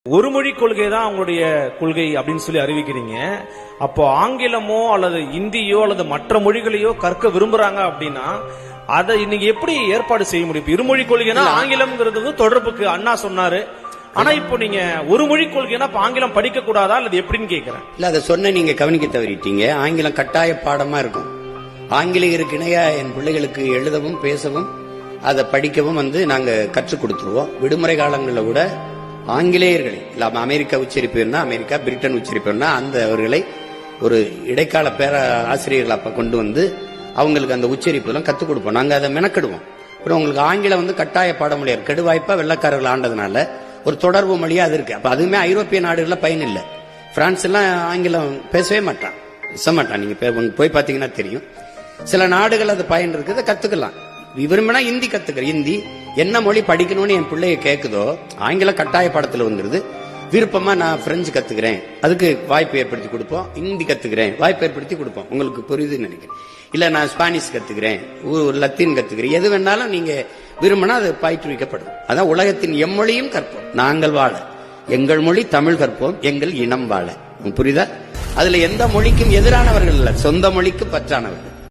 ஒரு மொழி கொள்கை தான் அவங்களுடைய கொள்கை அப்படின்னு சொல்லி அறிவிக்கிறீங்க. அப்போ ஆங்கிலமோ அல்லது இந்தியோ அல்லது மற்ற மொழிகளையோ கற்க விரும்புறாங்க அப்படின்னா அதை இன்னைக்கு எப்படி ஏற்பாடு செய்ய முடியும்? இருமொழி கொள்கைனா ஆங்கிலம்ங்கிறது தொடர்புக்கு அண்ணா சொன்னாரு. ஆனா இப்போ நீங்க ஒரு மொழி கொள்கைனா ஆங்கிலம் படிக்க கூடாதா அல்லது எப்படின்னு கேக்குறேன். இல்ல அதை சொன்ன நீங்க கவனிக்க தவறிட்டீங்க. ஆங்கிலம் கட்டாய பாடமா இருக்கும். ஆங்கிலேயருக்கு இணையா என் பிள்ளைகளுக்கு எழுதவும் பேசவும் அதை படிக்கவும் நாங்க கற்றுக் கொடுத்துருவோம். விடுமுறை காலங்களில் கூட ஆங்கிலேயர்களை இல்லாம அமெரிக்கா உச்சரிப்பு அமெரிக்கா, பிரிட்டன் உச்சரிப்பு அந்த அவர்களை ஒரு இடைக்கால பேர ஆசிரியர்கள் கொண்டு வந்து அவங்களுக்கு அந்த உச்சரிப்பு எல்லாம் கத்துக் கொடுப்போம். நாங்க அதை மெனக்கெடுவோம். அப்புறம் உங்களுக்கு ஆங்கிலம் கட்டாய பாட முடியாது. கெடுவாய்ப்பா வெள்ளக்காரர்கள் ஆண்டதுனால ஒரு தொடர்பு மொழியா அது இருக்கு. அப்ப அதுவுமே ஐரோப்பிய நாடுகள்ல பயன் இல்லை. பிரான்ஸ் எல்லாம் ஆங்கிலம் பேசவே மாட்டான், பேச மாட்டான். நீங்க போய் பாத்தீங்கன்னா தெரியும். சில நாடுகள் அது பயன் இருக்குது, கத்துக்கலாம். விரும்பினா ஹிந்தி கத்துக்கிற. ஹிந்தி என்ன மொழி படிக்கணும்னு என் பிள்ளைய கேக்குதோ ஆங்கிலம் கட்டாய பாடத்துல வந்துருது. விருப்பமா நான் பிரெஞ்சு கத்துக்கிறேன், அதுக்கு வாய்ப்பு ஏற்படுத்தி கொடுப்போம். ஹிந்தி கத்துக்கிறேன், வாய்ப்பு ஏற்படுத்தி கொடுப்போம். உங்களுக்கு புரியுதுன்னு நினைக்கிறேன். இல்ல நான் ஸ்பானிஷ் கத்துக்கிறேன், லத்தீன் கத்துக்கிறேன், எது வேணாலும் நீங்க விரும்பினா அது பயிற்றுவிக்கப்படும். அதான் உலகத்தின் எம்மொழியும் கற்போம், நாங்கள் வாழ. எங்கள் மொழி தமிழ் கற்போம், எங்கள் இனம் வாழ. புரியுதா? அதுல எந்த மொழிக்கும் எதிரானவர்கள் இல்ல, சொந்த மொழிக்கு பற்றானவர்கள்.